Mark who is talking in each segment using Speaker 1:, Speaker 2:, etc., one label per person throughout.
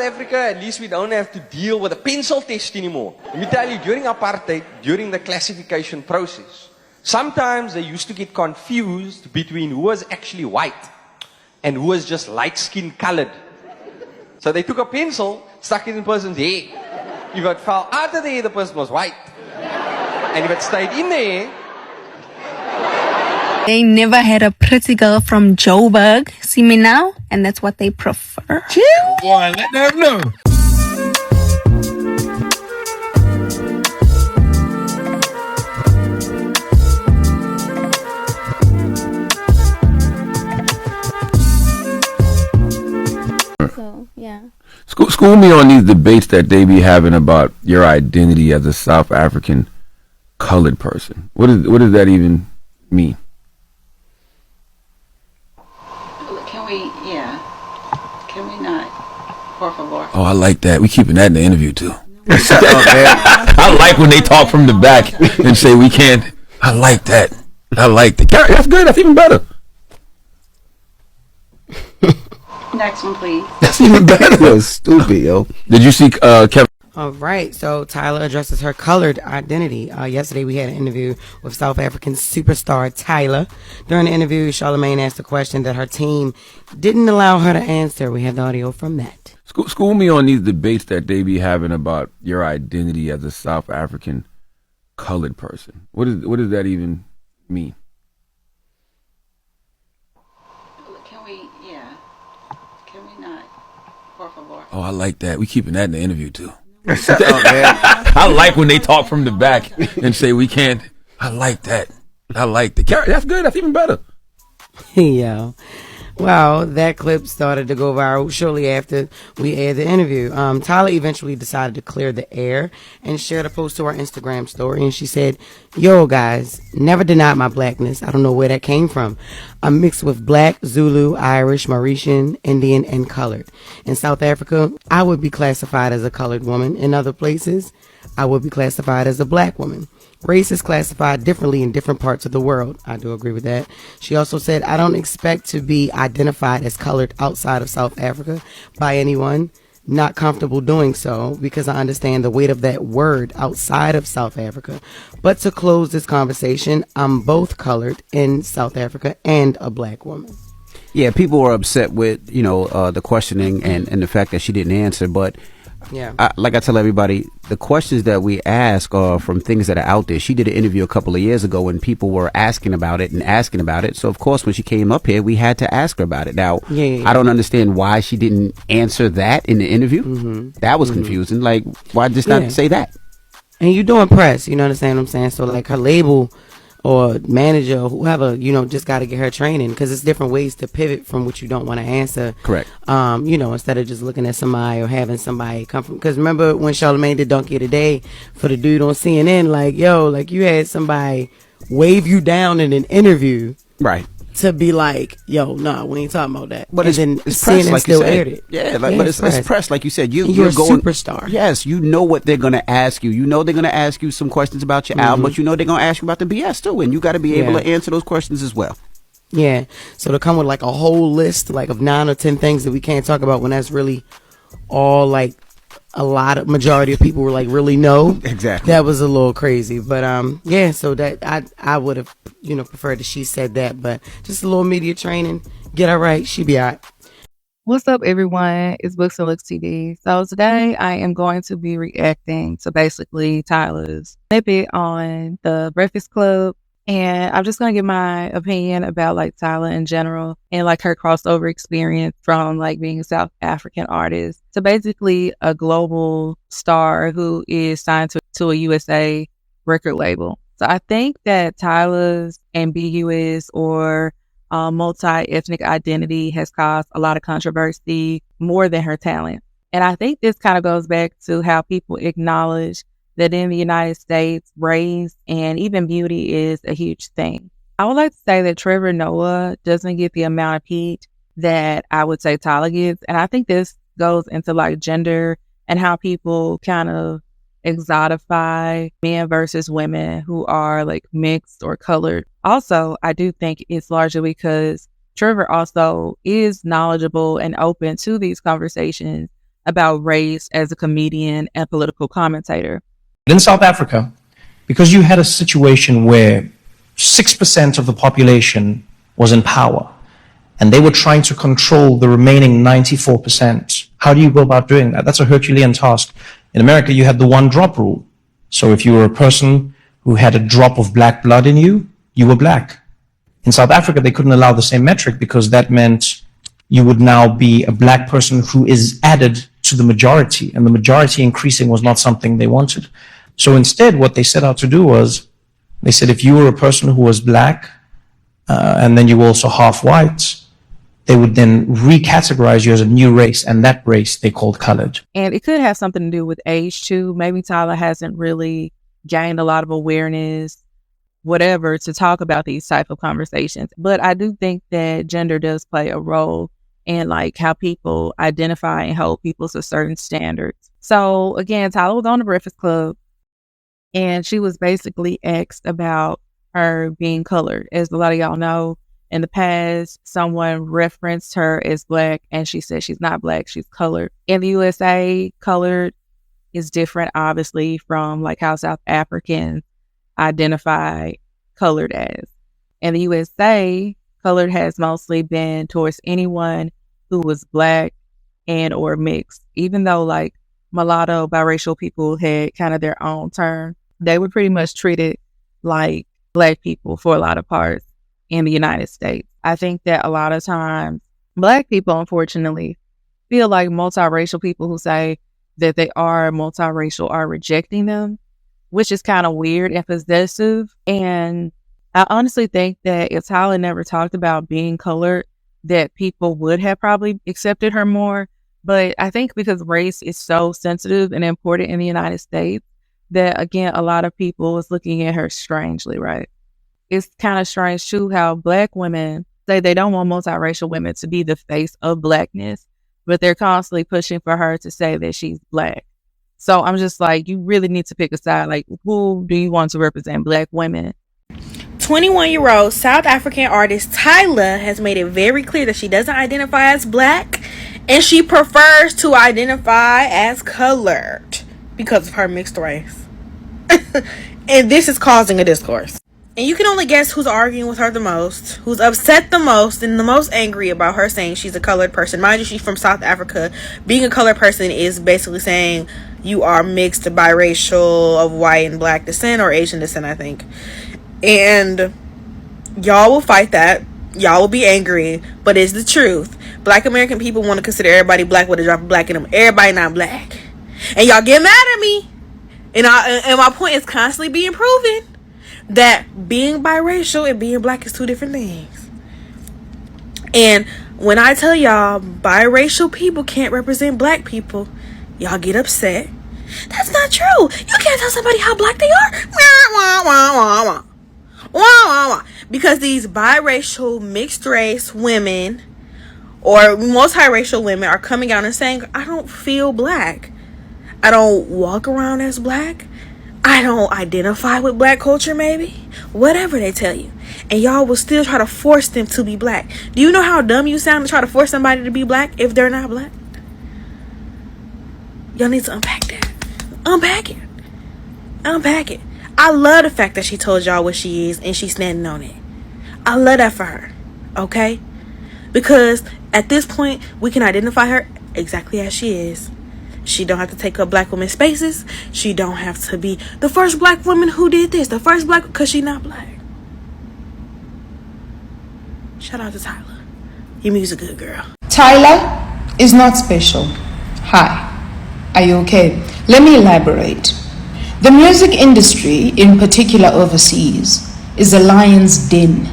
Speaker 1: Africa, at least we don't have to deal with a pencil test anymore. Let me tell you, during apartheid, during the classification process, sometimes they used to get confused between who was actually white and who was just light-skin colored. So they took a pencil, stuck it in the person's hair. If it fell out of the hair, the person was white. And if it stayed in the hair,
Speaker 2: they never had a pretty girl from Joburg. See me now? And that's what they prefer.
Speaker 3: Chill. Boy, let them know.
Speaker 2: So, yeah.
Speaker 4: School me on these debates that they be having about your identity as a South African colored person. What does that even mean?
Speaker 5: Can we not? Por favor.
Speaker 4: Oh, I like that. We keeping that in the interview too. Shut up, man. I like when they talk from the back and say we can't. I like that. I like that. That's good. That's even better.
Speaker 5: Next one, please.
Speaker 4: That's even better.
Speaker 6: Yo, stupid, yo.
Speaker 4: Did you see Kevin?
Speaker 7: All right, so Tyla addresses her colored identity. Yesterday we had an interview with South African superstar Tyla. During the interview, Charlegmane asked a question that her team didn't allow her to answer. We have the audio from that.
Speaker 4: School me on these debates that they be having about your identity as a South African colored person. What does that even mean?
Speaker 5: Can we not? Por favor.
Speaker 4: Oh, I like that. We keeping that in the interview too.
Speaker 6: Shut up, man.
Speaker 4: I like when they talk from the back and say we can't. I like that. I like that. That's good. That's even better.
Speaker 7: Yeah. Well, that clip started to go viral shortly after we aired the interview. Tyla eventually decided to clear the air and shared a post to her Instagram story. And she said, "Yo, guys, never denied my blackness. I don't know where that came from. I'm mixed with black, Zulu, Irish, Mauritian, Indian, and colored. In South Africa, I would be classified as a colored woman. In other places, I would be classified as a black woman. Race is classified differently in different parts of the world." I do agree with that. She also said, "I don't expect to be identified as colored outside of South Africa by anyone. Not comfortable doing so because I understand the weight of that word outside of South Africa. But to close this conversation, I'm both colored in South Africa and a black woman."
Speaker 6: Yeah, people were upset with, the questioning and the fact that she didn't answer. But
Speaker 7: yeah,
Speaker 6: like I tell everybody, the questions that we ask are from things that are out there. She did an interview a couple of years ago when people were asking about it. So, of course, when she came up here, we had to ask her about it. Now, I don't understand why she didn't answer that in the interview. That was confusing. Like, why just not say that?
Speaker 7: And you doing press, you understand what I'm saying? So, like, her label or manager or whoever, just got to get her training, because it's different ways to pivot from what you don't want to answer.
Speaker 6: Correct.
Speaker 7: Instead of just looking at somebody or having somebody come from, because remember when Charlemagne did Donkey of the Day for the dude on CNN, like, yo, like you had somebody wave you down in an interview.
Speaker 6: Right.
Speaker 7: To be like, yo, nah, we ain't talking about that.
Speaker 6: But
Speaker 7: it's
Speaker 6: press, like you said.
Speaker 7: Aired it.
Speaker 6: Yeah, but it's press, like you said. You're
Speaker 7: a
Speaker 6: going,
Speaker 7: superstar.
Speaker 6: Yes, you know what they're going to ask you. You know they're going to ask you some questions about your album, but you know they're going to ask you about the BS too, and you got to be able to answer those questions as well.
Speaker 7: Yeah, so to come with like a whole list like of 9 or 10 things that we can't talk about when that's really all like majority of people were like really no.
Speaker 6: Exactly.
Speaker 7: That was a little crazy, but so that I would have preferred that she said that, but just a little media training, get her right, she be all right.
Speaker 8: What's up, everyone? It's Books&Looks TV. So today I am going to be reacting to basically Tyla's snippet on the Breakfast Club. And I'm just going to give my opinion about like Tyla in general and like her crossover experience from like being a South African artist to basically a global star who is signed to a USA record label. So I think that Tyla's ambiguous or multi-ethnic identity has caused a lot of controversy more than her talent. And I think this kind of goes back to how people acknowledge that in the United States, race and even beauty is a huge thing. I would like to say that Trevor Noah doesn't get the amount of heat that I would say Tyla gets. And I think this goes into like gender and how people kind of exotify men versus women who are like mixed or colored. Also, I do think it's largely because Trevor also is knowledgeable and open to these conversations about race as a comedian and political commentator.
Speaker 9: In South Africa, because you had a situation where 6% of the population was in power, and they were trying to control the remaining 94%. How do you go about doing that? That's a Herculean task. In America, you had the one drop rule. So if you were a person who had a drop of black blood in you, you were black. In South Africa, they couldn't allow the same metric because that meant you would now be a black person who is added to the majority, and the majority increasing was not something they wanted. So instead, what they set out to do was, they said if you were a person who was black, and then you were also half white, they would then recategorize you as a new race, and that race they called colored.
Speaker 8: And it could have something to do with age too. Maybe Tyla hasn't really gained a lot of awareness, whatever, to talk about these type of conversations. But I do think that gender does play a role in like how people identify and hold people to certain standards. So again, Tyla was on the Breakfast Club, and she was basically asked about her being colored. As a lot of y'all know, in the past, someone referenced her as black, and she said she's not black, she's colored. In the USA, colored is different, obviously, from like how South Africans identify colored as. In the USA, colored has mostly been towards anyone who was black and or mixed. Even though like mulatto, biracial people had kind of their own term, they were pretty much treated like black people for a lot of parts in the United States. I think that a lot of times black people, unfortunately, feel like multiracial people who say that they are multiracial are rejecting them, which is kind of weird and possessive. And I honestly think that if Tyla never talked about being colored, that people would have probably accepted her more. But I think because race is so sensitive and important in the United States, that again, a lot of people is looking at her strangely, right? It's kind of strange too how black women say they don't want multiracial women to be the face of blackness, but they're constantly pushing for her to say that she's black. So I'm just like, you really need to pick a side. Like, who do you want to represent black women?
Speaker 2: 21-year-old South African artist Tyla has made it very clear that she doesn't identify as black, and she prefers to identify as colored because of her mixed race. And this is causing a discourse. And you can only guess who's arguing with her the most, who's upset the most, and the most angry about her saying she's a colored person. Mind you, she's from South Africa. Being a colored person is basically saying you are mixed biracial of white and black descent, or Asian descent, I think. And y'all will fight that. Y'all will be angry, but it's the truth. Black American people want to consider everybody black with a drop of black in them. Everybody not black. And y'all get mad at me. And my point is constantly being proven that being biracial and being black is two different things. And when I tell y'all biracial people can't represent black people, y'all get upset. That's not true. You can't tell somebody how black they are. Wah, wah, wah, wah. Wah, wah, wah. Because these biracial mixed race women or multiracial women are coming out and saying, I don't feel black. I don't walk around as black. I don't identify with black culture, maybe. Whatever they tell you. And y'all will still try to force them to be black. Do you know how dumb you sound to try to force somebody to be black if they're not black? Y'all need to unpack that. Unpack it. Unpack it. I love the fact that she told y'all what she is and she's standing on it. I love that for her. Okay? Because at this point, we can identify her exactly as she is. She don't have to take up black women's spaces. She don't have to be the first black woman who did this. The first black, because she's not black. Shout out to Tyla. Your music good, girl.
Speaker 10: Tyla is not special. Hi. Are you okay? Let me elaborate. The music industry, in particular overseas, is a lion's den.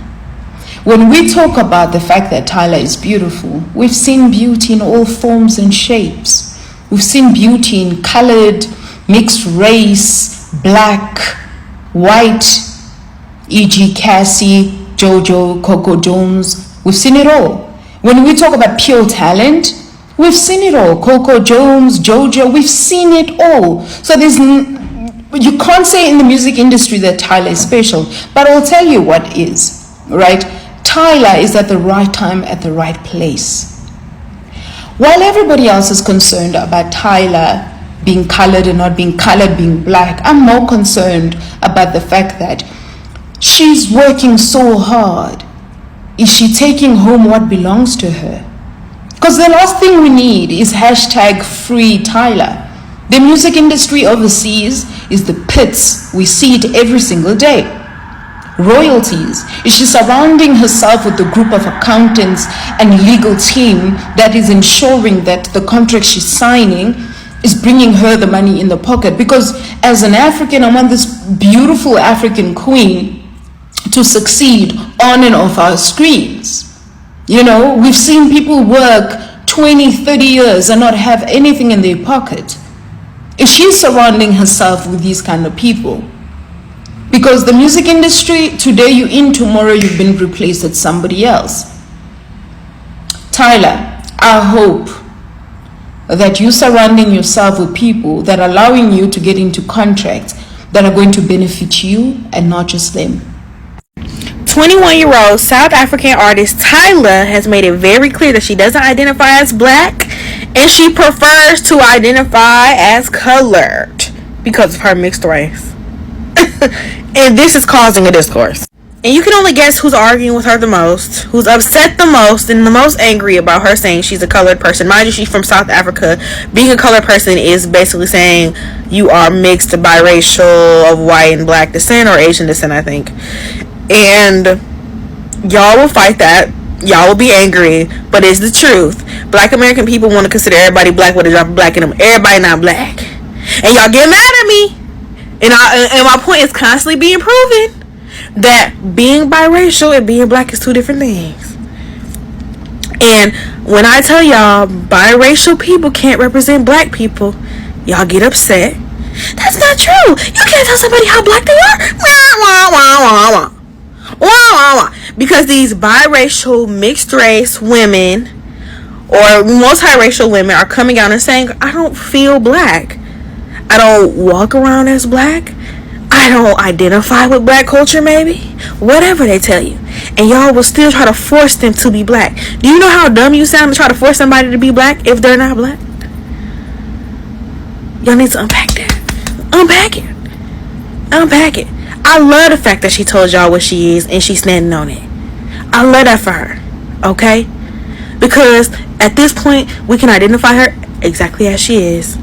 Speaker 10: When we talk about the fact that Tyla is beautiful, we've seen beauty in all forms and shapes. We've seen beauty in colored, mixed race, black, white, e.g. Cassie, Jojo, Coco Jones. We've seen it all. When we talk about pure talent, we've seen it all. Coco Jones, Jojo, we've seen it all. So you can't say in the music industry that Tyla is special, but I'll tell you what is, right? Tyla is at the right time at the right place. While everybody else is concerned about Tyla being colored and not being colored, being black, I'm more concerned about the fact that she's working so hard. Is she taking home what belongs to her? Because the last thing we need is hashtag free Tyla. The music industry overseas is the pits. We see it every single day. Royalties. Is she surrounding herself with a group of accountants and legal team that is ensuring that the contract she's signing is bringing her the money in the pocket? Because as an African, I want this beautiful African queen to succeed on and off our screens. You know, we've seen people work 20, 30 years and not have anything in their pocket. Is she surrounding herself with these kind of people? Because the music industry, today you're in, tomorrow you've been replaced with somebody else. Tyla, I hope that you're surrounding yourself with people that are allowing you to get into contracts that are going to benefit you and not just them.
Speaker 2: 21-year-old South African artist Tyla has made it very clear that she doesn't identify as black and she prefers to identify as colored because of her mixed race. And this is causing a discourse. And you can only guess who's arguing with her the most, who's upset the most, and the most angry about her saying she's a colored person. Mind you, she's from South Africa. Being a colored person is basically saying you are mixed biracial of white and black descent, or Asian descent, I think. And y'all will fight that. Y'all will be angry, but it's the truth. Black American people want to consider everybody black with a drop of black in them. Everybody not black. And y'all get mad at me. And my point is constantly being proven that being biracial and being black is two different things. And when I tell y'all biracial people can't represent black people, y'all get upset. That's not true. You can't tell somebody how black they are. Wah, wah, wah, wah, wah. Wah, wah, wah. Because these biracial mixed race women or multiracial women are coming out and saying, I don't feel black. I don't walk around as black. I don't identify with black culture, maybe. Whatever they tell you. And y'all will still try to force them to be black. Do you know how dumb you sound to try to force somebody to be black if they're not black? Y'all need to unpack that. Unpack it. Unpack it. I love the fact that she told y'all what she is and she's standing on it. I love that for her. Okay? Because at this point, we can identify her exactly as she is.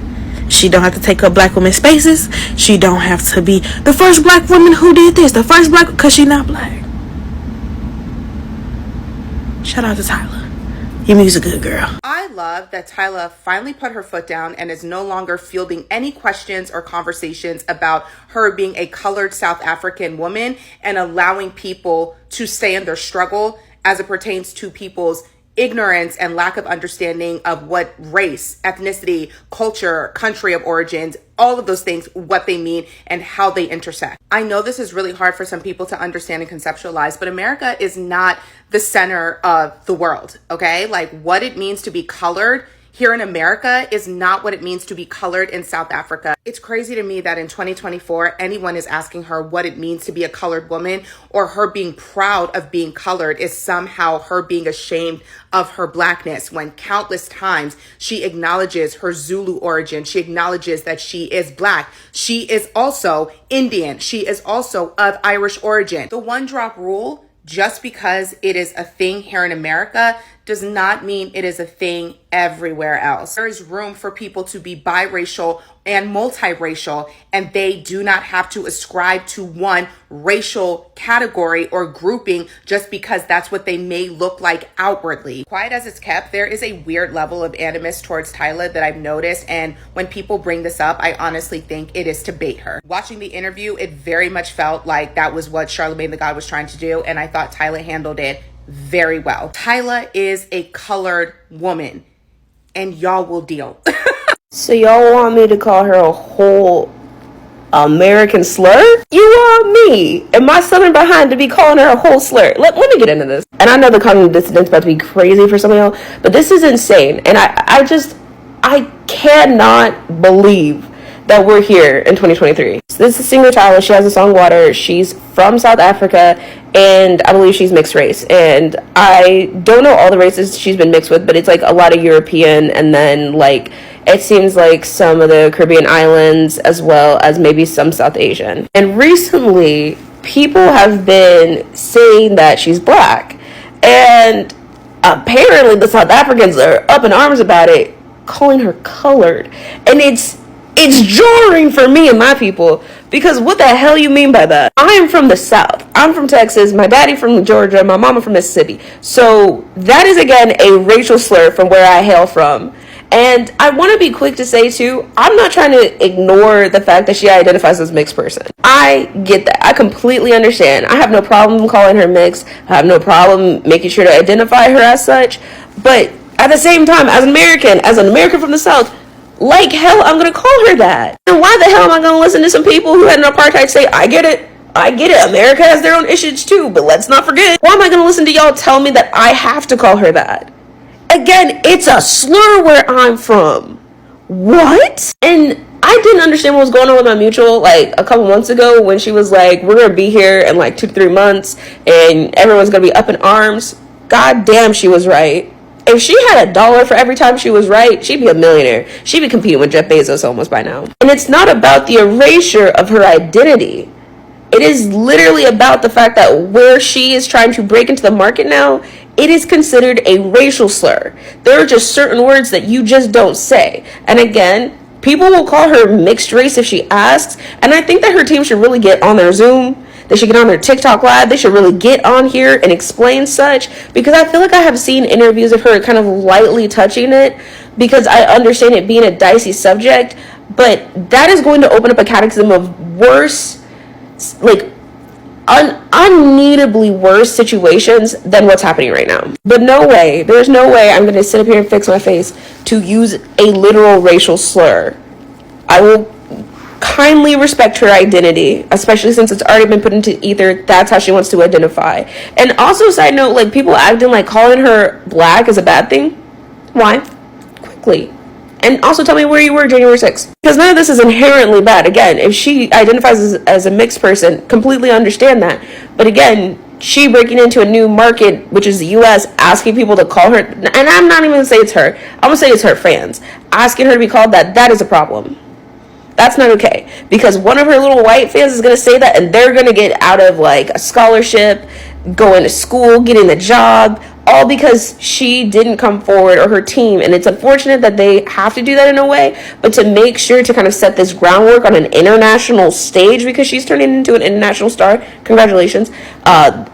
Speaker 2: She don't have to take up black women's spaces. She don't have to be the first black woman who did this. The first black, because she's not black. Shout out to Tyla. Your music good, girl.
Speaker 11: I love that Tyla finally put her foot down and is no longer fielding any questions or conversations about her being a colored South African woman and allowing people to stay in their struggle as it pertains to people's ignorance and lack of understanding of what race, ethnicity, culture, country of origins, all of those things, what they mean and how they intersect. I know this is really hard for some people to understand and conceptualize, but America is not the center of the world, okay? Like what it means to be colored here in America is not what it means to be colored in South Africa. It's crazy to me that in 2024, anyone is asking her what it means to be a colored woman, or her being proud of being colored is somehow her being ashamed of her blackness, when countless times she acknowledges her Zulu origin. She acknowledges that she is black. She is also Indian. She is also of Irish origin. The one drop rule, just because it is a thing here in America, does not mean it is a thing everywhere else. There is room for people to be biracial and multiracial, and they do not have to ascribe to one racial category or grouping just because that's what they may look like outwardly. Quiet as it's kept, there is a weird level of animus towards Tyla that I've noticed, and when people bring this up, I honestly think it is to bait her. Watching the interview, it very much felt like that was what Charlegmane the God was trying to do, and I thought Tyla handled it very well. Tyla is a colored woman, and y'all will deal.
Speaker 12: So y'all want me to call her a whole American slur? You want me and my southern behind to be calling her a whole slur? Let me get into this. And I know the cognitive dissonance about to be crazy for some of y'all, but this is insane. And I cannot believe that we're here in 2023. So this is singer Tyla. She has a song Water. She's from South Africa, and I believe she's mixed race. And I don't know all the races she's been mixed with, but it's like a lot of European, and then like it seems like some of the Caribbean islands, as well as maybe some South Asian. And recently, people have been saying that she's black, and apparently the South Africans are up in arms about it, calling her colored. And it's jarring for me and my people, because what the hell you mean by that? I am from the South. I'm from Texas. My daddy from Georgia. My mama from Mississippi. So that is, again, a racial slur from where I hail from. And I want to be quick to say, too, I'm not trying to ignore the fact that she identifies as a mixed person. I get that. I completely understand. I have no problem calling her mixed. I have no problem making sure to identify her as such. But at the same time, as an American from the South, like hell, I'm going to call her that. And why the hell am I going to listen to some people who had an apartheid say, I get it. America has their own issues too, but let's not forget. Why am I going to listen to y'all tell me that I have to call her that? Again, it's a slur where I'm from. What? And I didn't understand what was going on with my mutual like a couple months ago when she was like, we're going to be here in like 2 to 3 months and everyone's going to be up in arms. God damn, she was right. If she had $1 for every time she was right, she'd be a millionaire. She'd be competing with Jeff Bezos almost by now. And it's not about the erasure of her identity. It is literally about the fact that where she is trying to break into the market now, it is considered a racial slur. There are just certain words that you just don't say. And again, people will call her mixed race if she asks. And I think that her team should really get on their Zoom. They should get on their TikTok live. They should really get on here and explain such, because I feel like I have seen interviews of her kind of lightly touching it, because I understand it being a dicey subject, but that is going to open up a catechism of worse, like unneedably worse situations than what's happening right now. But there's no way I'm going to sit up here and fix my face to use a literal racial slur. I will kindly respect her identity, especially since it's already been put into ether. That's how she wants to identify. And also, side note, like people acting like calling her black is a bad thing. Why? Quickly. And also tell me where you were January 6th. Because none of this is inherently bad. Again, if she identifies as a mixed person, completely understand that. But again, she breaking into a new market, which is the US, asking people to call her, and I'm not even going to say it's her, I'm going to say it's her fans, asking her to be called that is a problem. That's not okay, because one of her little white fans is going to say that, and they're going to get out of like a scholarship, going to school, getting a job, all because she didn't come forward, or her team. And it's unfortunate that they have to do that in a way, but to make sure to kind of set this groundwork on an international stage, because she's turning into an international star, congratulations,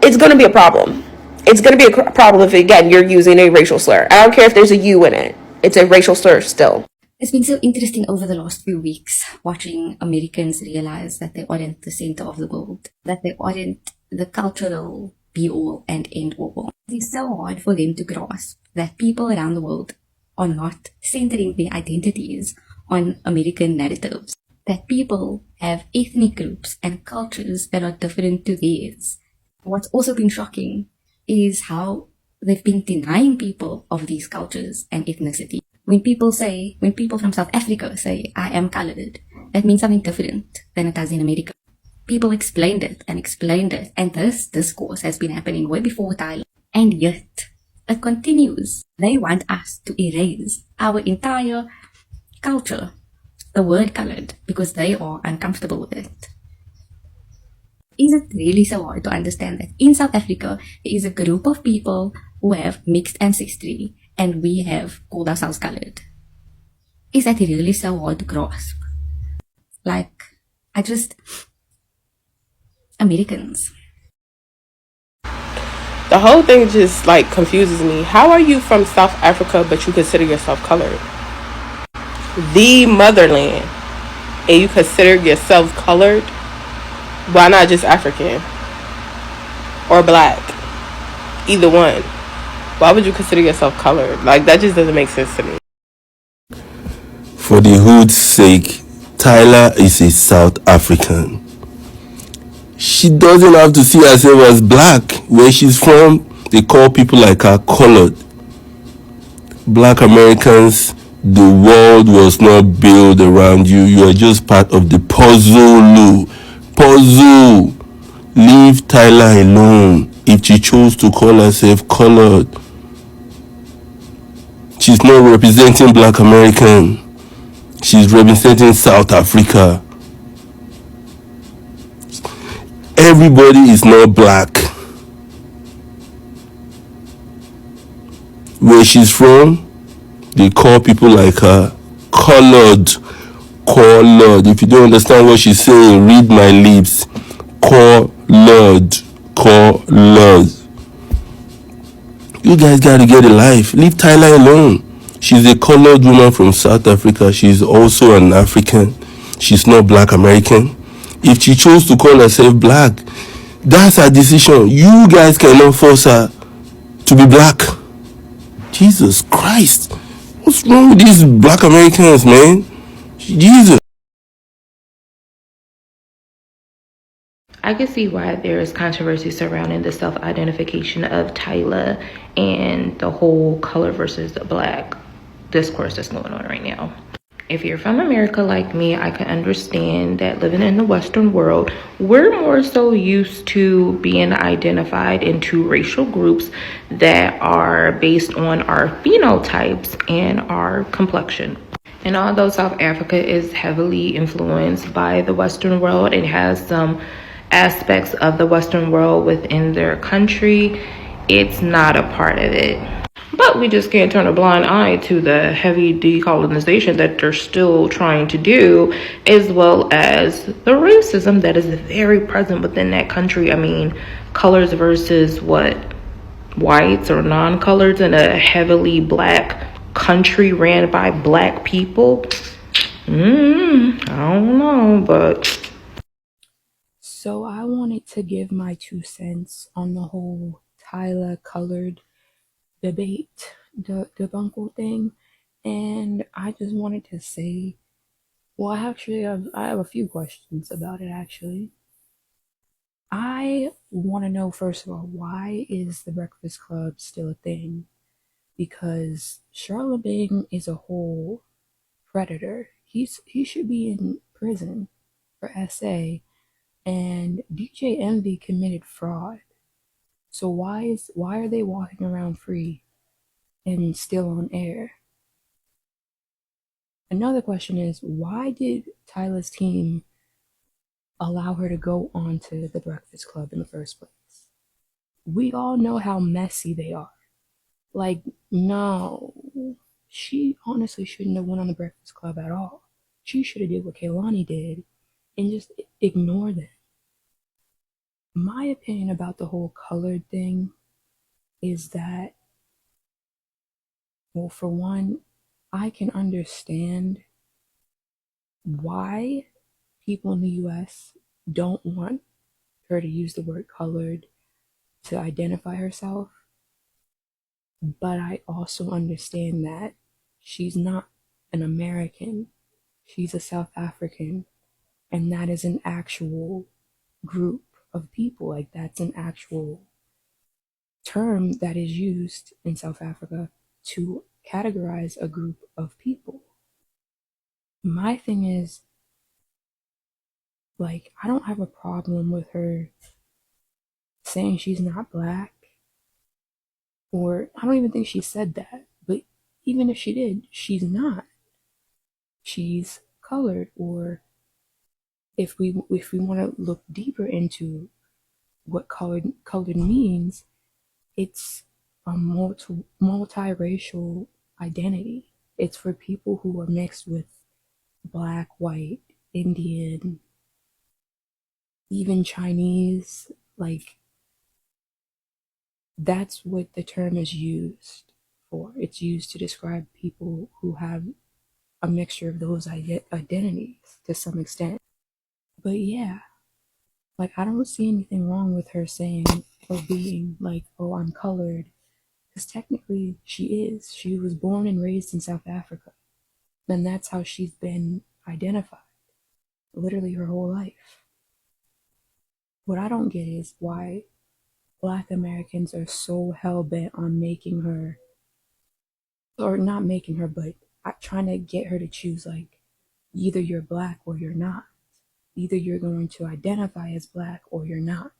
Speaker 12: it's going to be a problem. It's going to be a problem if, again, you're using a racial slur. I don't care if there's a U in it. It's a racial slur still.
Speaker 13: It's been so interesting over the last few weeks watching Americans realize that they aren't the center of the world, that they aren't the cultural be-all and end-all. It's so hard for them to grasp that people around the world are not centering their identities on American narratives, that people have ethnic groups and cultures that are different to theirs. What's also been shocking is how they've been denying people of these cultures and ethnicity. When people from South Africa say, I am colored, that means something different than it does in America. People explained it, and this discourse has been happening way before Tyla. And yet, it continues. They want us to erase our entire culture, the word colored, because they are uncomfortable with it. Is it really so hard to understand that in South Africa, there is a group of people who have mixed ancestry, and we have called ourselves colored? Is that really so hard to grasp? Americans.
Speaker 14: The whole thing just confuses me. How are you from South Africa but you consider yourself colored? The motherland. And you consider yourself colored? Why not just African? Or black? Either one. Why would you consider yourself colored? That just doesn't make sense to me.
Speaker 15: For the hood's sake, Tyla is a South African. She doesn't have to see herself as black. Where she's from, they call people like her colored. Black Americans, the world was not built around you. You are just part of the puzzle. Leave Tyla alone. If she chose to call herself colored, she's not representing Black American. She's representing South Africa. Everybody is not black. Where she's from, they call people like her colored. Colored. If you don't understand what she's saying, read my lips. Colored. Colored. You guys gotta get a life. Leave Tyla alone. She's a colored woman from South Africa. She's also an African. She's not Black American. If she chose to call herself black, that's her decision. You guys cannot force her to be black. Jesus Christ. What's wrong with these Black Americans, man? Jesus.
Speaker 16: I can see why there is controversy surrounding the self-identification of Tyla and the whole color versus black discourse that's going on right now. If you're from America like me, I can understand that living in the Western world, we're more so used to being identified into racial groups that are based on our phenotypes and our complexion. And although South Africa is heavily influenced by the Western world and has some aspects of the Western world within their country, it's not a part of it. But we just can't turn a blind eye to the heavy decolonization that they're still trying to do, as well as the racism that is very present within that country. I mean, colors versus what? Whites or non-colors in a heavily black country ran by black people? I don't know, but...
Speaker 17: So I wanted to give my 2 cents on the whole Tyla colored debate, the debunkle thing, and I just wanted to say, well, actually, I have a few questions about it, actually. I want to know, first of all, why is the Breakfast Club still a thing? Because Charlemagne is a whole predator. He should be in prison for SA, and DJ Envy committed fraud. So why are they walking around free and still on air? Another question is, why did Tyla's team allow her to go onto the Breakfast Club in the first place? We all know how messy they are. Like, no, she honestly shouldn't have went on the Breakfast Club at all. She should have did what Kehlani did and just ignore them. My opinion about the whole colored thing is that, well, for one, I can understand why people in the US don't want her to use the word colored to identify herself, but I also understand that she's not an American, she's a South African, and that is an actual group of people. Like, that's an actual term that is used in South Africa to categorize a group of people. My thing is, like, I don't have a problem with her saying she's not black, or I don't even think she said that, but even if she did, she's not. She's colored, or if we want to look deeper into what colored means, it's a multiracial identity. It's for people who are mixed with black, white, Indian, even Chinese. Like, that's what the term is used for. It's used to describe people who have a mixture of those identities to some extent. But yeah, like, I don't see anything wrong with her saying or being like, oh, I'm colored, because technically she is. She was born and raised in South Africa, and that's how she's been identified literally her whole life. What I don't get is why Black Americans are so hell-bent on making her, or not making her, but trying to get her to choose, like, either you're black or you're not. Either you're going to identify as black or you're not.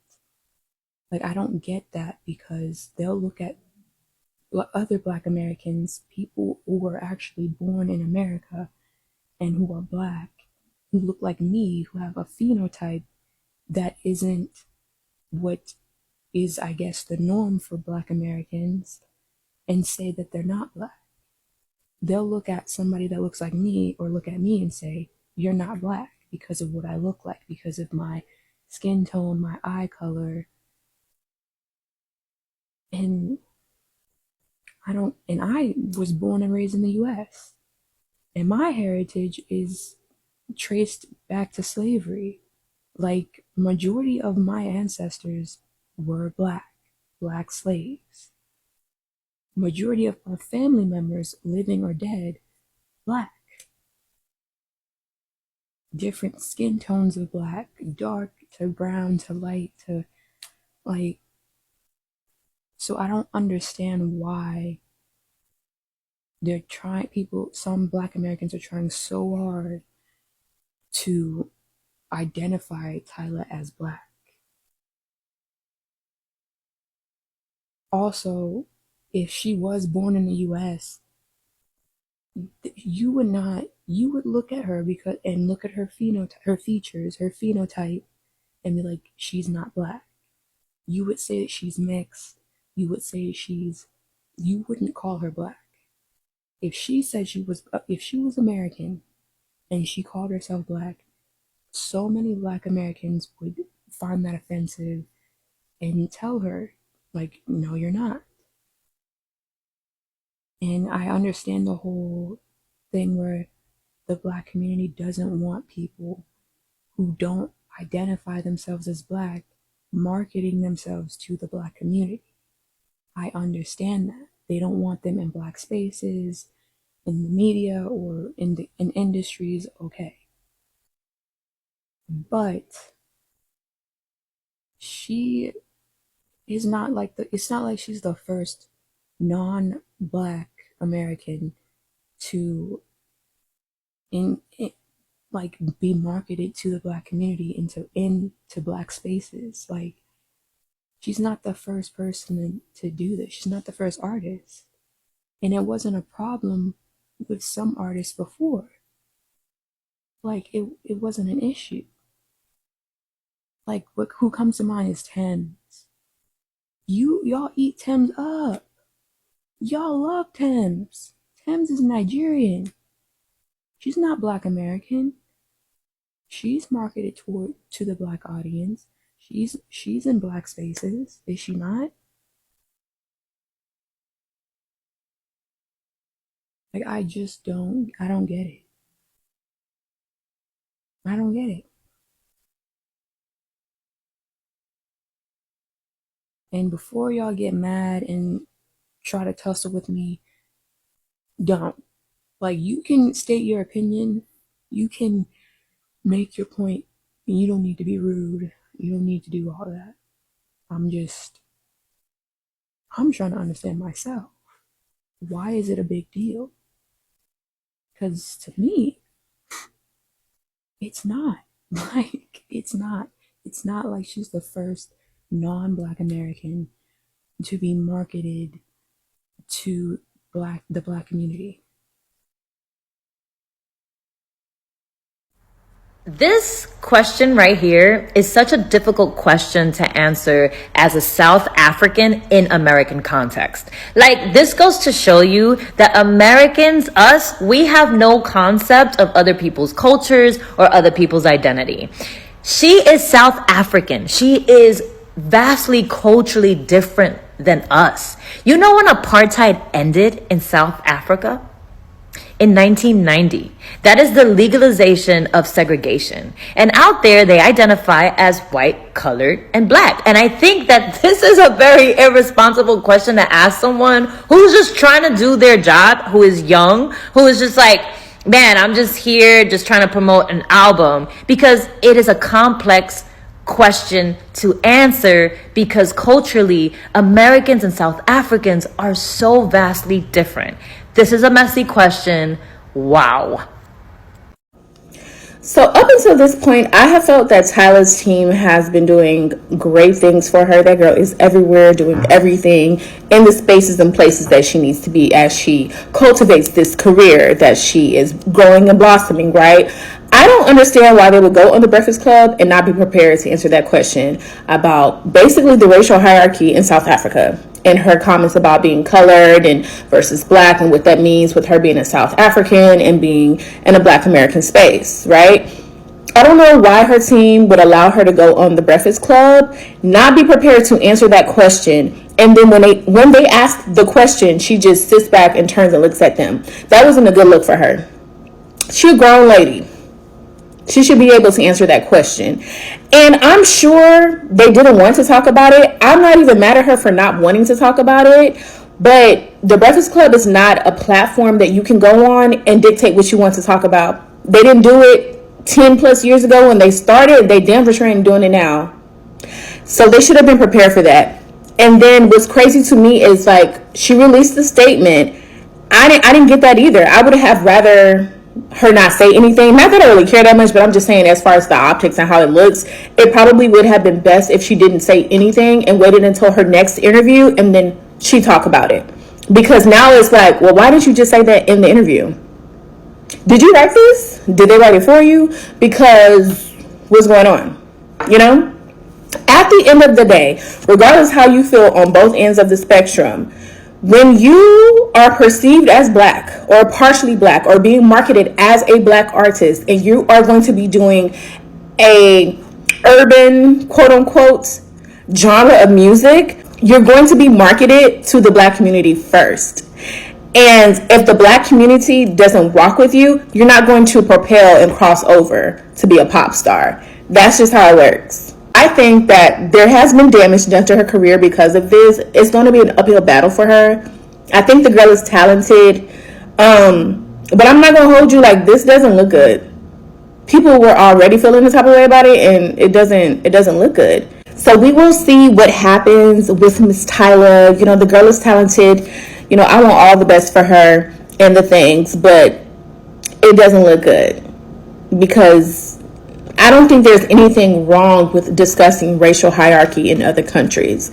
Speaker 17: Like, I don't get that, because they'll look at other Black Americans, people who were actually born in America and who are Black, who look like me, who have a phenotype that isn't what is, I guess, the norm for Black Americans, and say that they're not Black. They'll look at somebody that looks like me, or look at me and say, you're not Black because of what I look like, because of my skin tone, my eye color. And I was born and raised in the US, and my heritage is traced back to slavery. Like, majority of my ancestors were Black slaves. Majority of my family members, living or dead, Black. Different skin tones of Black, dark to brown to light to, like, so I don't understand why some Black Americans are trying so hard to identify Tyla as Black. Also, if she was born in the US, you would look at her and look at her phenotype, her features, her phenotype, and be like, she's not Black. You would say that she's mixed. You would say you wouldn't call her Black. If she said if she was American and she called herself Black, so many Black Americans would find that offensive and tell her, like, no, you're not. And I understand the whole thing where the Black community doesn't want people who don't identify themselves as Black marketing themselves to the Black community. I understand that. They don't want them in Black spaces, in the media, or in industries, okay. But she is not like it's not like she's the first non-Black American to be marketed to the Black community into Black spaces. Like, she's not the first person to do this. She's not the first artist. And it wasn't a problem with some artists before. Like, it wasn't an issue. Like, who comes to mind is Thames. Y'all eat Thames up. Y'all love Thames. Thames is Nigerian. She's not Black American. She's marketed to the Black audience. She's in Black spaces, is she not? Like, I don't get it. I don't get it. And before y'all get mad and try to tussle with me, don't. Like, you can state your opinion. You can make your point. You don't need to be rude. You don't need to do all that. I'm trying to understand myself. Why is it a big deal? Because to me, it's not. Like, it's not like she's the first non-Black American to be marketed to the Black community.
Speaker 18: This question right here is such a difficult question to answer as a South African in American context. Like, this goes to show you that Americans, we have no concept of other people's cultures or other people's identity. She is South African. She is vastly culturally different than us. You know when apartheid ended in South Africa? In 1990. That is the legalization of segregation. And out there, they identify as white, colored, and Black. And I think that this is a very irresponsible question to ask someone who's just trying to do their job, who is young, who is just like, man, I'm just here just trying to promote an album, because it is a complex question to answer, because culturally, Americans and South Africans are so vastly different. This is a messy question. Wow.
Speaker 12: So up until this point, I have felt that Tyla's team has been doing great things for her. That girl is everywhere, doing everything in the spaces and places that she needs to be as she cultivates this career that she is growing and blossoming, right? I don't understand why they would go on the Breakfast Club and not be prepared to answer that question about basically the racial hierarchy in South Africa and her comments about being colored and versus black and what that means with her being a South African and being in a Black American space, right? I don't know why her team would allow her to go on the Breakfast Club, not be prepared to answer that question, and then when they ask the question, she just sits back and turns and looks at them. That wasn't a good look for her. She's a grown lady. She should be able to answer that question. And I'm sure they didn't want to talk about it. I'm not even mad at her for not wanting to talk about it. But the Breakfast Club is not a platform that you can go on and dictate what you want to talk about. They didn't do it 10 plus years ago when they started. They damn for sure ain't doing it now. So they should have been prepared for that. And then what's crazy to me is like she released the statement. I didn't get that either. I would have rather her not say anything. Not that I really care that much, but I'm just saying as far as the optics and how it looks, it probably would have been best if she didn't say anything and waited until her next interview and then she talk about it. Because now it's like, well, why didn't you just say that in the interview? Did you write this? Did they write it for you? Because what's going on? You know? At the end of the day, regardless how you feel on both ends of the spectrum, when you are perceived as black or partially black or being marketed as a black artist and you are going to be doing a urban quote unquote genre of music, you're going to be marketed to the black community first. And if the black community doesn't rock with you, you're not going to propel and cross over to be a pop star. That's just how it works. I think that there has been damage done to her career because of this. It's going to be an uphill battle for her. I think the girl is talented. But I'm not going to hold you like this doesn't look good. People were already feeling the type of way about it and it doesn't look good. So we will see what happens with Miss Tyla. You know, the girl is talented. You know, I want all the best for her and the things, but it doesn't look good because I don't think there's anything wrong with discussing racial hierarchy in other countries.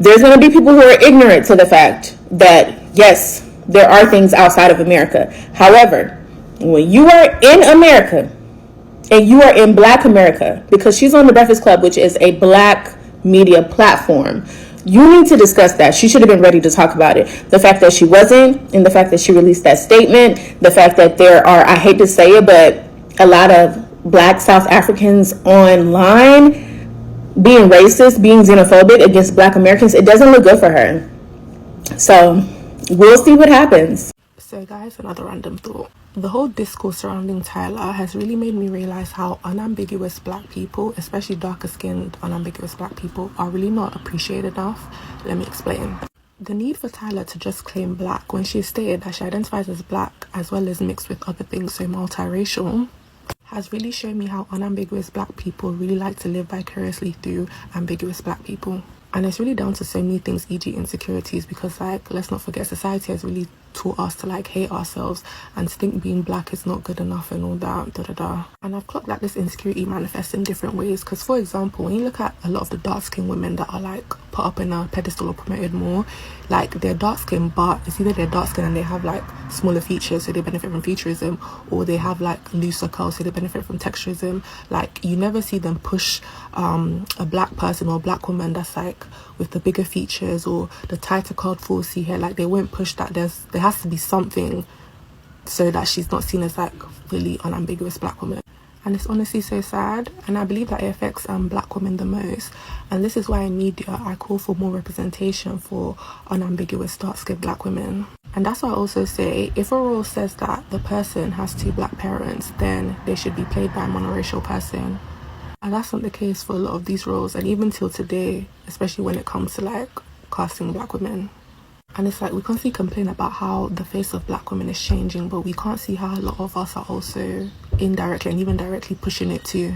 Speaker 12: There's going to be people who are ignorant to the fact that, yes, there are things outside of America. However, when you are in America and you are in Black America, because she's on the Breakfast Club, which is a black media platform, you need to discuss that. She should have been ready to talk about it. The fact that she wasn't, and the fact that she released that statement, the fact that there are, I hate to say it, but a lot of Black South Africans online being racist, being xenophobic against Black Americans, it doesn't look good for her. So we'll see what happens.
Speaker 14: So guys, another random thought. The whole discourse surrounding Tyla has really made me realize how unambiguous black people, especially darker skinned unambiguous black people, are really not appreciated enough. Let me explain. The need for Tyla to just claim black when she stated that she identifies as black as well as mixed with other things, so multiracial, has really shown me how unambiguous black people really like to live vicariously through ambiguous black people. And it's really down to so many things, e.g. insecurities, because like, let's not forget, society has really taught us to like hate ourselves and think being black is not good enough and all that, And I've clocked that this insecurity manifests in different ways, because for example, when you look at a lot of the dark-skinned women that are like put up in a pedestal or promoted more, like they're dark-skinned, but it's either they're dark-skinned and they have like smaller features, so they benefit from featureism, or they have like looser curls, so they benefit from texturism. Like you never see them push a black person or a black woman that's like with the bigger features or the tighter curled 4C hair. Like they won't push that. There has to be something so that she's not seen as like really unambiguous black woman. And it's honestly so sad, and I believe that it affects black women the most. And this is why in media I call for more representation for unambiguous dark-skinned black women. And that's why I also say, if a role says that the person has 2 black parents, then they should be played by a monoracial person. And that's not the case for a lot of these roles, and even till today, especially when it comes to like casting black women. And it's like we constantly complain about how the face of black women is changing, but we can't see how a lot of us are also indirectly and even directly pushing it too.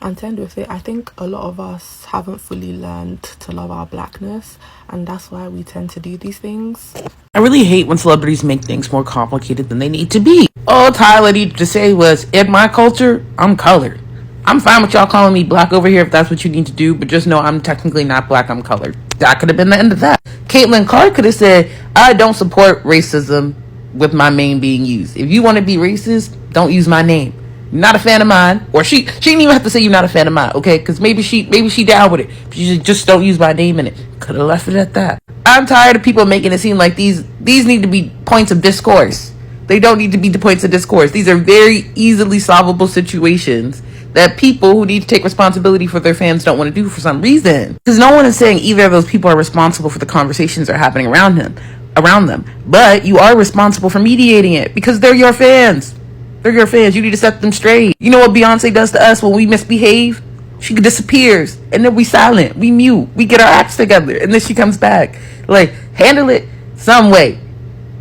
Speaker 14: And to end with it, I think a lot of us haven't fully learned to love our blackness, and that's why we tend to do these things.
Speaker 19: I really hate when celebrities make things more complicated than they need to be. all Tyla needed to say was, in my culture, I'm colored. I'm fine with y'all calling me black over here if that's what you need to do, but just know I'm technically not black, I'm colored. That could have been the end of that. Caitlin Clark could have said, I don't support racism with my name being used. If you want to be racist, don't use my name. You're not a fan of mine. Or she didn't even have to say you're not a fan of mine, okay? Because maybe she down with it. But you just don't use my name in it. Could have left it at that. I'm tired of people making it seem like these need to be points of discourse. They don't need to be the points of discourse. These are very easily solvable situations that people who need to take responsibility for their fans don't want to do for some reason. Because no one is saying either of those people are responsible for the conversations that are happening around them. But you are responsible for mediating it because they're your fans. They're your fans. You need to set them straight. You know what Beyonce does to us when we misbehave? She disappears and then we silent. We mute. We get our acts together and then she comes back. Like, handle it some way.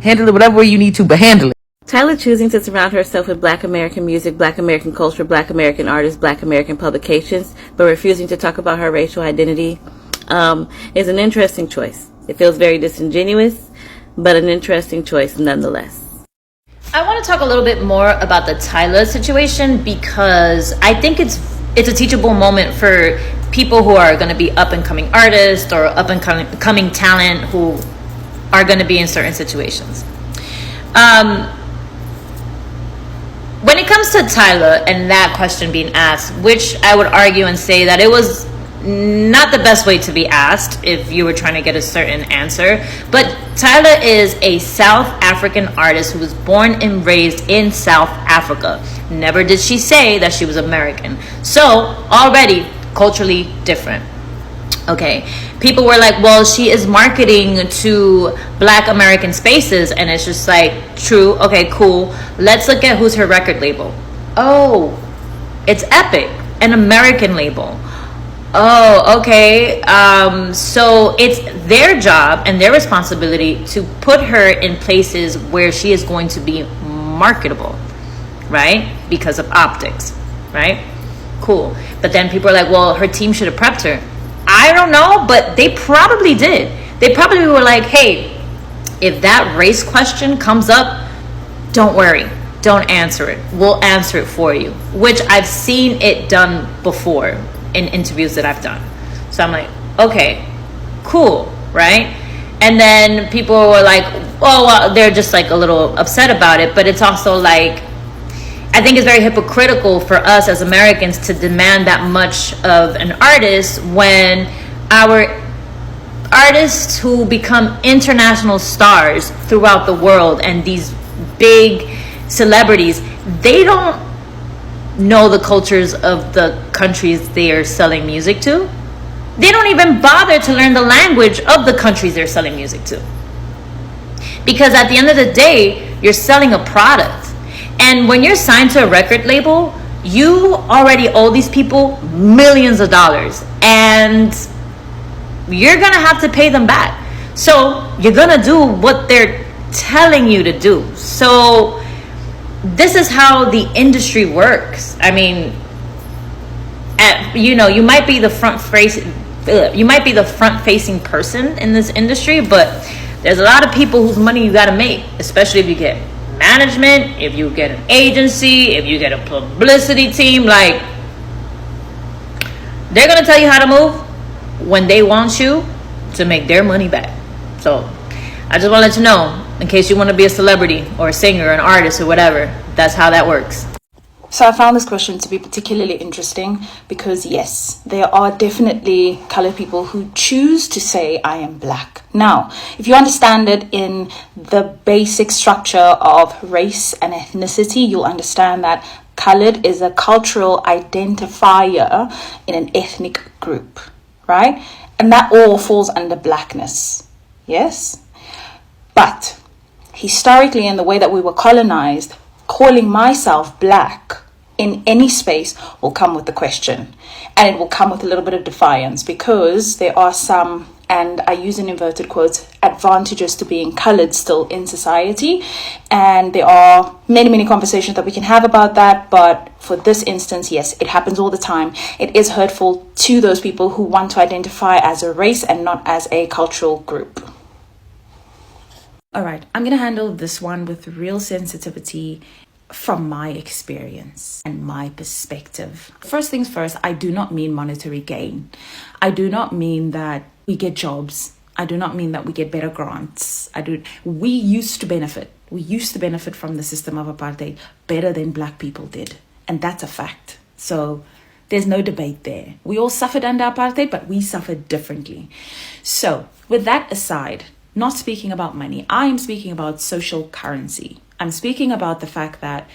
Speaker 19: Handle it whatever way you need to, but handle it.
Speaker 20: Tyla choosing to surround herself with Black American music, Black American culture, Black American artists, Black American publications, but refusing to talk about her racial identity is an interesting choice. It feels very disingenuous, but an interesting choice nonetheless.
Speaker 18: I want to talk a little bit more about the Tyla situation because I think it's a teachable moment for people who are going to be up and coming artists or up and coming talent who are going to be in certain situations. When it comes to Tyla and that question being asked, which I would argue and say that it was not the best way to be asked if you were trying to get a certain answer, but Tyla is a South African artist who was born and raised in South Africa. Never did she say that she was American. So already culturally different. Okay, people were like, well, she is marketing to Black American spaces, and it's just like, true, okay, cool. Let's look at who's her record label. Oh, it's Epic, an American label. Oh, okay. So it's their job and their responsibility to put her in places where she is going to be marketable, right? Because of optics, right? Cool. But then people are like, well, her team should have prepped her. I don't know, but they probably did. They probably were like, hey, if that race question comes up, don't worry. Don't answer it. We'll answer it for you. Which I've seen it done before in interviews that I've done. So I'm like, okay, cool, right? And then people were like, oh, well, they're just like a little upset about it. But it's also like, I think it's very hypocritical for us as Americans to demand that much of an artist when our artists who become international stars throughout the world and these big celebrities, they don't know the cultures of the countries they are selling music to. They don't even bother to learn the language of the countries they're selling music to. Because at the end of the day, you're selling a product. And when you're signed to a record label, you already owe these people millions of dollars. And you're going to have to pay them back. So you're going to do what they're telling you to do. So this is how the industry works. I mean, you might be the front-facing person in this industry, but there's a lot of people whose money you got to make, especially if you get management, if you get an agency, if you get a publicity team. Like, they're gonna tell you how to move when they want you to make their money back. So I just want to let you know, in case you want to be a celebrity or a singer or an artist or whatever, that's how that works.
Speaker 21: So I found this question to be particularly interesting because, yes, there are definitely colored people who choose to say, I am Black. Now, if you understand it in the basic structure of race and ethnicity, you'll understand that colored is a cultural identifier in an ethnic group, right? And that all falls under Blackness, yes? But historically, in the way that we were colonized, calling myself Black in any space will come with the question, and it will come with a little bit of defiance, because there are some, and I use in inverted quotes, advantages to being colored still in society, and there are many conversations that we can have about that. But for this instance, yes, it happens all the time. It is hurtful to those people who want to identify as a race and not as a cultural group.
Speaker 22: All right, I'm going to handle this one with real sensitivity
Speaker 21: from my experience and my perspective. First things first, I do not mean monetary gain. I do not mean that we get jobs. I do not mean that we get better grants. We used to benefit. We used to benefit from the system of apartheid better than black people did. And that's a fact. So there's no debate there. We all suffered under apartheid, but we suffered differently. So with that aside, not speaking about money, I am speaking about social currency. I'm speaking about the fact that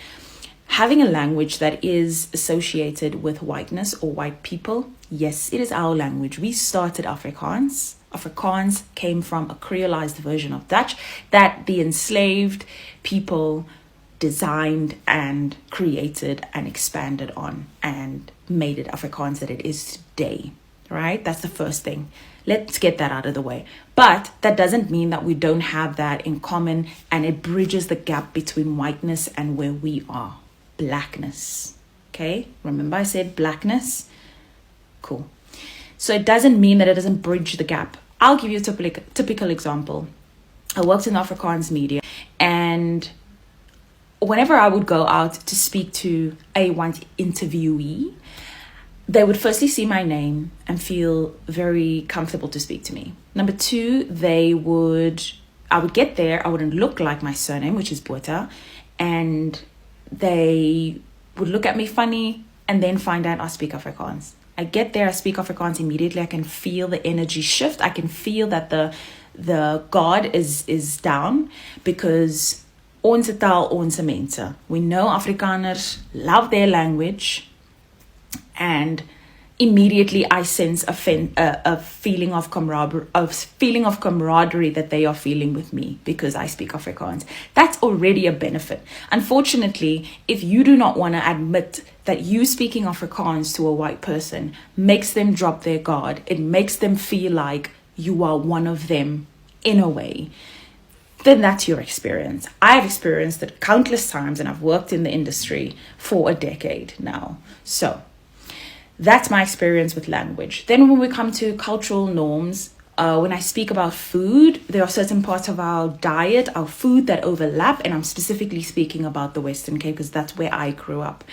Speaker 21: having a language that is associated with whiteness or white people, yes, it is our language. We started Afrikaans. Afrikaans came from a creolized version of Dutch that the enslaved people designed and created and expanded on and made it Afrikaans that it is today, right? That's the first thing. Let's get that out of the way. But that doesn't mean that we don't have that in common, and it bridges the gap between whiteness and where we are, blackness. Okay? Remember I said blackness? Cool. So it doesn't mean that it doesn't bridge the gap. I'll give you a typical example. I worked in Afrikaans media, and whenever I would go out to speak to a white interviewee, they would firstly see my name and feel very comfortable to speak to me. Number two, I would get there, I wouldn't look like my surname, which is Botha, and they would look at me funny and then find out I speak Afrikaans. I get there, I speak Afrikaans immediately. I can feel the energy shift. I can feel that the guard is down, because onze taal, onze mense. We know Afrikaners love their language, and immediately I sense a feeling of camaraderie, that they are feeling with me because I speak Afrikaans. That's already a benefit. Unfortunately, if you do not want to admit that you speaking Afrikaans to a white person makes them drop their guard, it makes them feel like you are one of them in a way, then that's your experience. I have experienced it countless times, and I've worked in the industry for a decade now. So that's my experience with language. Then when we come to cultural norms, when I speak about food, there are certain parts of our diet, our food, that overlap, and I'm specifically speaking about the Western Cape because that's where I grew up.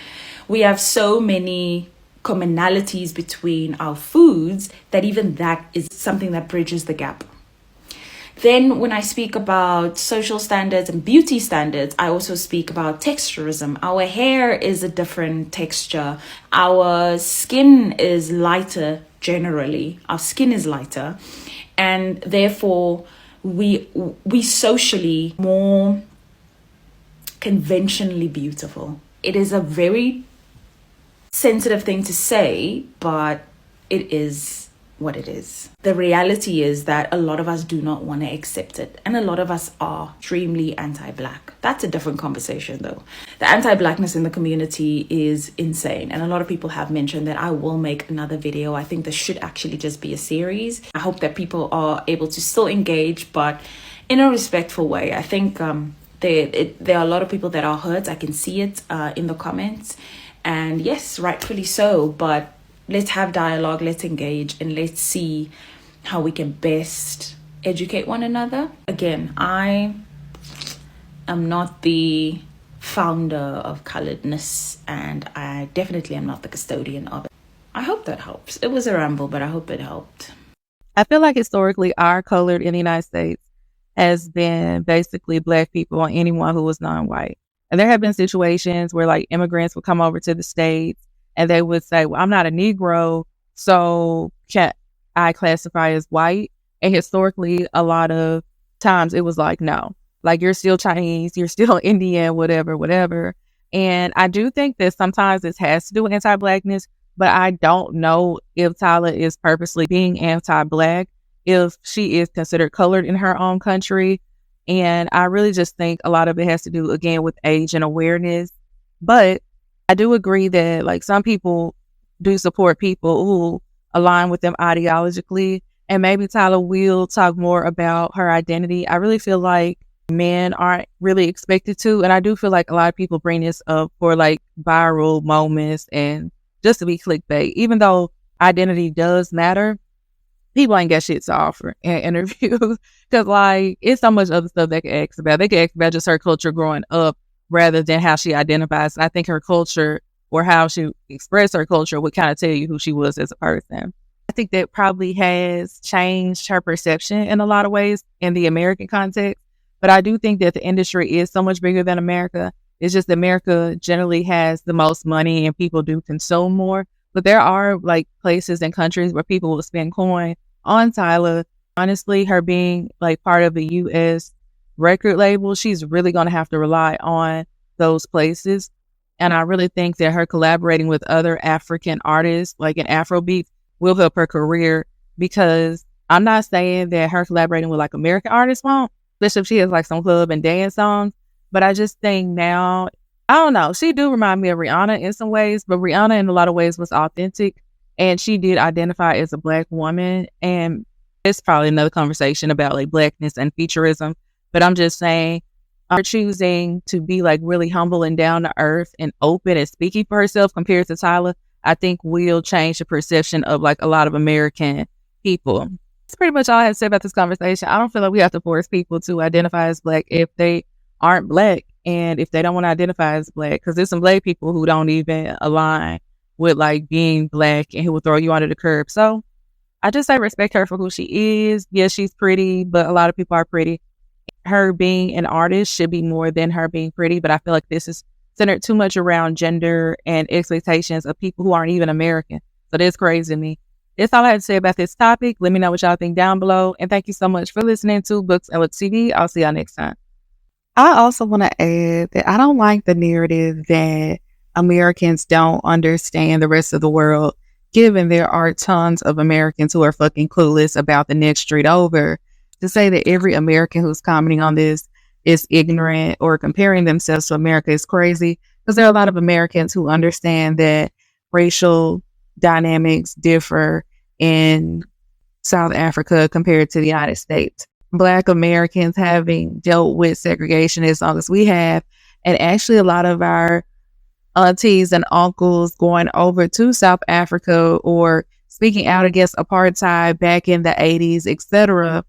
Speaker 21: We have so many commonalities between our foods that even that is something that bridges the gap. Then when I speak about social standards and beauty standards, I also speak about texturism. Our hair is a different texture. Our skin is lighter generally. Our skin is lighter. And therefore, we socially more conventionally beautiful. It is a very sensitive thing to say, but it is what it is. The reality is that a lot of us do not want to accept it, and a lot of us are extremely anti-black. That's a different conversation though. The anti-blackness in the community is insane, and a lot of people have mentioned that I will make another video. I think this should actually just be a series. I hope that people are able to still engage, but in a respectful way. I think there are a lot of people that are hurt. I can see it in the comments, and yes, rightfully so, but let's have dialogue, let's engage, and let's see how we can best educate one another. Again, I am not the founder of coloredness, and I definitely am not the custodian of it. I hope that helps. It was a ramble, but I hope it helped.
Speaker 8: I feel like historically our colored in the United States has been basically Black people and anyone who was non-white. And there have been situations where like immigrants would come over to the States and they would say, well, I'm not a Negro, so can I classify as white? And historically, a lot of times it was like, no, like you're still Chinese, you're still Indian, whatever. And I do think that sometimes this has to do with anti-Blackness, but I don't know if Tyla is purposely being anti-Black, if she is considered colored in her own country. And I really just think a lot of it has to do, again, with age and awareness. But I do agree that like some people do support people who align with them ideologically. And maybe Tyla will talk more about her identity. I really feel like men aren't really expected to. And I do feel like a lot of people bring this up for like viral moments and just to be clickbait. Even though identity does matter, people ain't got shit to offer in interviews. Because like it's so much other stuff they can ask about. They can ask about just her culture growing up rather than how she identifies. I think her culture or how she expressed her culture would kind of tell you who she was as a person. I think that probably has changed her perception in a lot of ways in the American context. But I do think that the industry is so much bigger than America. It's just that America generally has the most money and people do consume more. But there are like places and countries where people will spend coin on Tyla. Honestly, her being like part of a U.S. record label, she's really going to have to rely on those places. And I really think that her collaborating with other African artists, like in Afrobeat, will help her career, because I'm not saying that her collaborating with like American artists won't, especially if she has like some club and dance songs. But I just think now, I don't know, she do remind me of Rihanna in some ways, but Rihanna in a lot of ways was authentic, and she did identify as a Black woman. And it's probably another conversation about like Blackness and futurism, but I'm just saying, her choosing to be like really humble and down to earth and open and speaking for herself compared to Tyla, I think will change the perception of like a lot of American people. That's pretty much all I have to say about this conversation. I don't feel like we have to force people to identify as Black if they aren't Black and if they don't want to identify as Black, because there's some Black people who don't even align with like being Black and who will throw you under the curb. So I just say respect her for who she is. Yes, she's pretty, but a lot of people are pretty. Her being an artist should be more than her being pretty, but I feel like this is centered too much around gender and expectations of people who aren't even American. So that's crazy to me. That's all I have to say about this topic. Let me know what y'all think down below. And thank you so much for listening to Books and Looks TV. I'll see y'all next time. I also want to add that I don't like the narrative that Americans don't understand the rest of the world, given there are tons of Americans who are fucking clueless about the next street over. To say that every American who's commenting on this is ignorant or comparing themselves to America is crazy, because there are a lot of Americans who understand that racial dynamics differ in South Africa compared to the United States. Black Americans having dealt with segregation as long as we have, and actually a lot of our aunties and uncles going over to South Africa or speaking out against apartheid back in the 80s, etc.,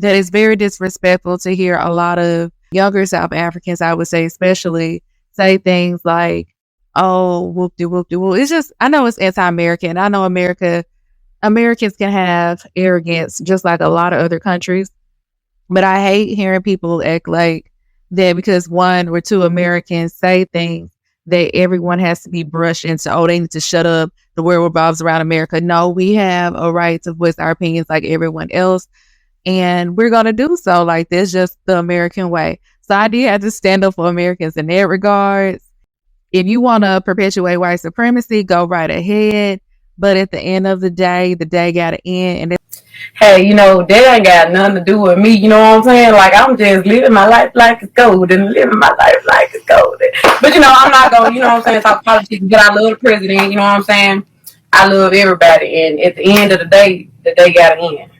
Speaker 8: that is very disrespectful to hear a lot of younger South Africans, I would say especially, say things like, oh, whoop-de-whoop-de-whoop. It's just, I know it's anti-American. I know Americans can have arrogance just like a lot of other countries. But I hate hearing people act like that because one or two Americans say things that everyone has to be brushed into, oh, they need to shut up, the world revolves around America. No, we have a right to voice our opinions like everyone else. And we're going to do so. Like, that's just the American way. So I did have to stand up for Americans in that regard. If you want to perpetuate white supremacy, go right ahead. But at the end of the day got to end. And
Speaker 7: hey, you know, that ain't got nothing to do with me. You know what I'm saying? Like, I'm just living my life like it's golden, living my life like it's golden. But, you know, I'm not going to, you know what I'm saying, talk politics, but I love the president. You know what I'm saying? I love everybody. And at the end of the day got to end.